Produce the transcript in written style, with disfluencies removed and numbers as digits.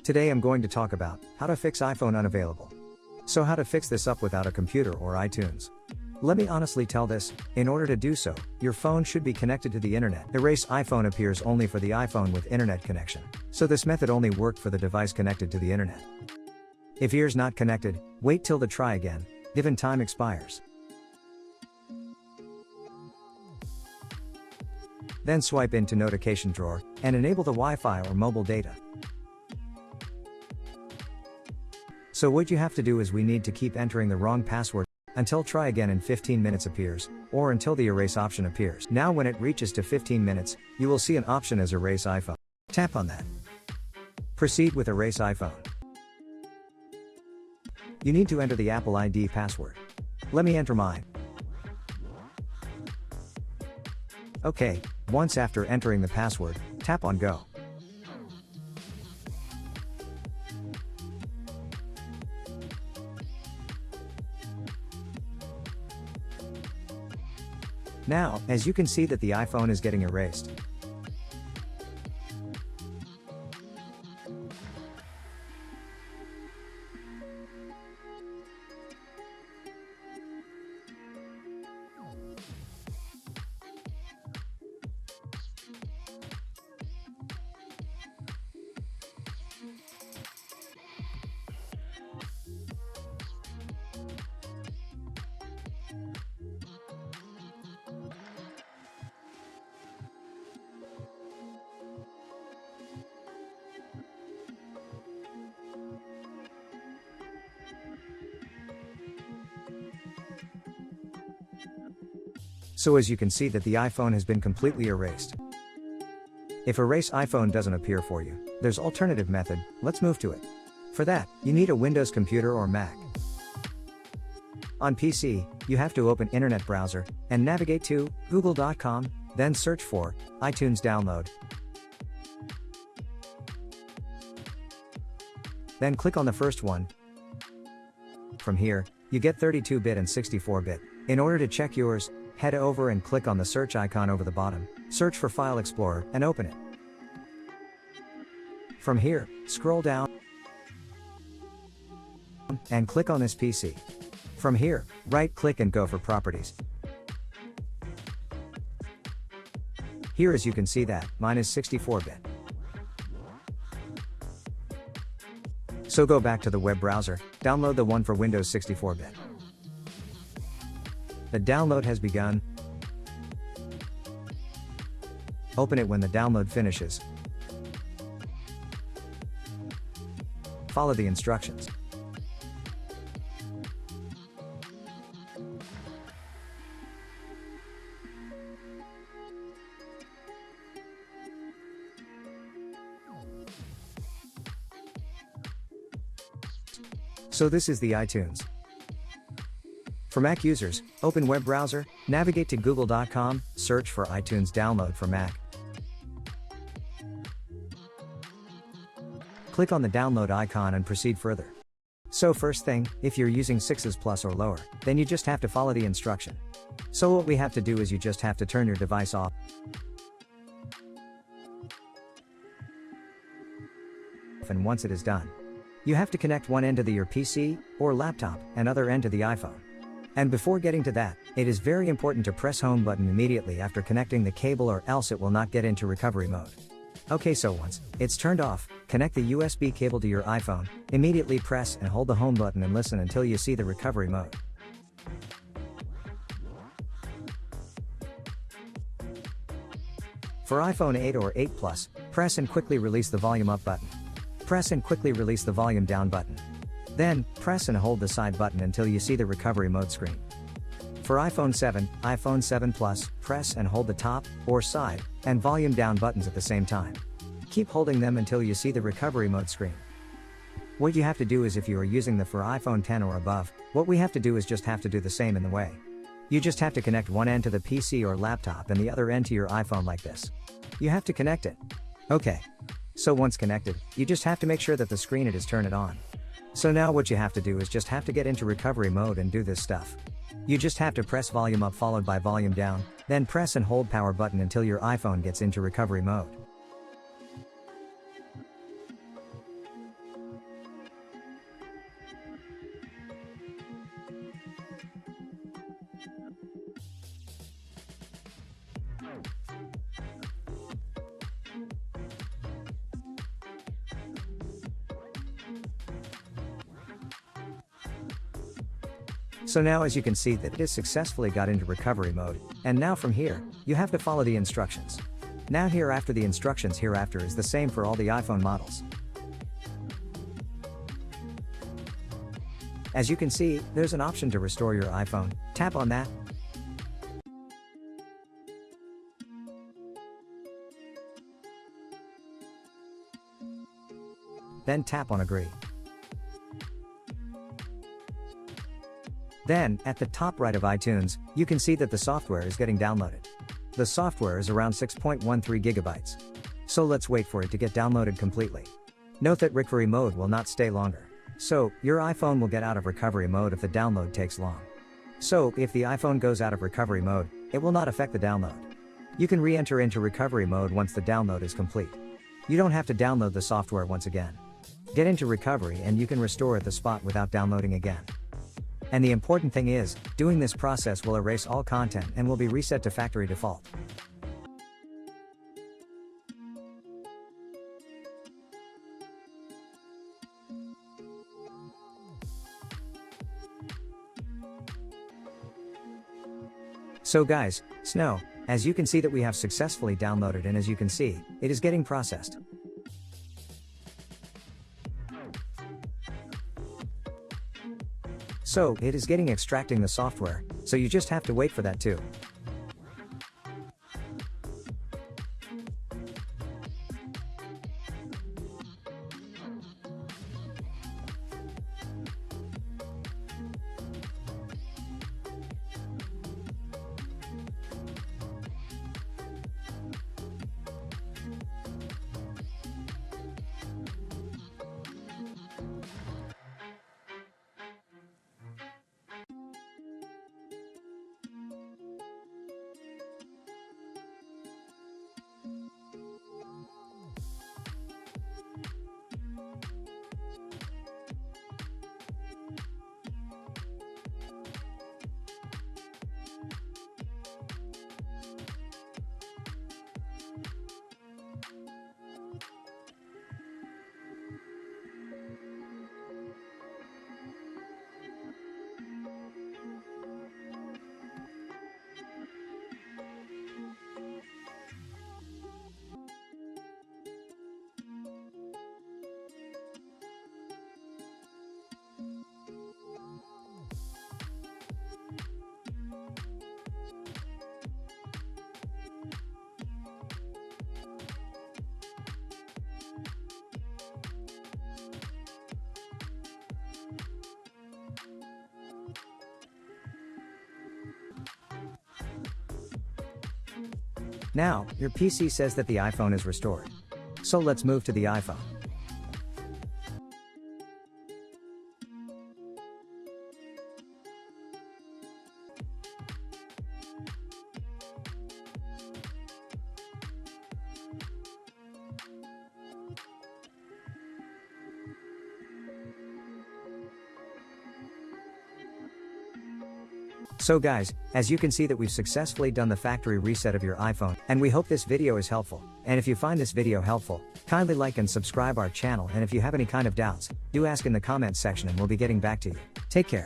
Today I'm going to talk about how to fix iPhone unavailable. So how to fix this up without a computer or iTunes. Let me honestly tell this, in order to do so, your phone should be connected to the internet. Erase iPhone appears only for the iPhone with internet connection, so this method only worked for the device connected to the internet. If ears not connected, wait till the try again, given time expires. Then swipe into notification drawer, and enable the Wi-Fi or mobile data. So what you have to do is we need to keep entering the wrong password until try again in 15 minutes appears, or until the erase option appears. Now when it reaches to 15 minutes, you will see an option as erase iPhone. Tap on that. Proceed with erase iPhone. You need to enter the Apple ID password. Let me enter mine. Okay, once after entering the password, tap on Go. Now, as you can see that the iPhone is getting erased. So as you can see that the iPhone has been completely erased. If erase iPhone doesn't appear for you, there's alternative method, let's move to it. For that, you need a Windows computer or Mac. On PC, you have to open internet browser, and navigate to google.com, then search for iTunes download. Then click on the first one. From here, you get 32-bit and 64-bit. In order to check yours, head over and click on the search icon over the bottom, search for File Explorer, and open it. From here, scroll down and click on this PC. From here, right-click and go for Properties. Here as you can see that, mine is 64-bit. So go back to the web browser, download the one for Windows 64-bit. The download has begun. Open it when the download finishes. Follow the instructions. So this is the iTunes. For Mac users, open web browser, navigate to google.com, search for iTunes download for Mac. Click on the download icon and proceed further. So first thing, if you're using 6s plus or lower, then you just have to follow the instruction. So what we have to do is you just have to turn your device off. And once it is done, you have to connect one end to your PC or laptop and other end to the iPhone. And before getting to that, it is very important to press home button immediately after connecting the cable or else it will not get into recovery mode. Okay, so once it's turned off, connect the USB cable to your iPhone, immediately press and hold the home button and listen until you see the recovery mode. For iPhone 8 or 8 Plus, press and quickly release the volume up button. Press and quickly release the volume down button. Then, press and hold the side button until you see the recovery mode screen. For iPhone 7, iPhone 7 Plus, press and hold the top, or side, and volume down buttons at the same time. Keep holding them until you see the recovery mode screen. What you have to do is if you are using the for iPhone 10 or above, what we have to do is just have to do the same in the way. You just have to connect one end to the PC or laptop and the other end to your iPhone like this. You have to connect it. Okay. So once connected, you just have to make sure that the screen it is turn it on. So now what you have to do is just have to get into recovery mode and do this stuff. You just have to press volume up followed by volume down, then press and hold power button until your iPhone gets into recovery mode. So now as you can see that it has successfully got into recovery mode, and now from here, you have to follow the instructions. Now hereafter the instructions hereafter is the same for all the iPhone models. As you can see, there's an option to restore your iPhone. Tap on that. Then tap on agree. Then, at the top right of iTunes, you can see that the software is getting downloaded. The software is around 6.13 gigabytes. So let's wait for it to get downloaded completely. Note that recovery mode will not stay longer. So, your iPhone will get out of recovery mode if the download takes long. So, if the iPhone goes out of recovery mode, it will not affect the download. You can re-enter into recovery mode once the download is complete. You don't have to download the software once again. Get into recovery and you can restore at the spot without downloading again. And the important thing is, doing this process will erase all content and will be reset to factory default. So guys, Snow, as you can see that we have successfully downloaded, and as you can see, it is getting processed. So, it is getting extracting the software, so you just have to wait for that too. Now, your PC says that the iPhone is restored. So let's move to the iPhone. So guys, as you can see that we've successfully done the factory reset of your iPhone, and we hope this video is helpful. And if you find this video helpful, kindly like and subscribe our channel, and if you have any kind of doubts, do ask in the comments section and we'll be getting back to you. Take care.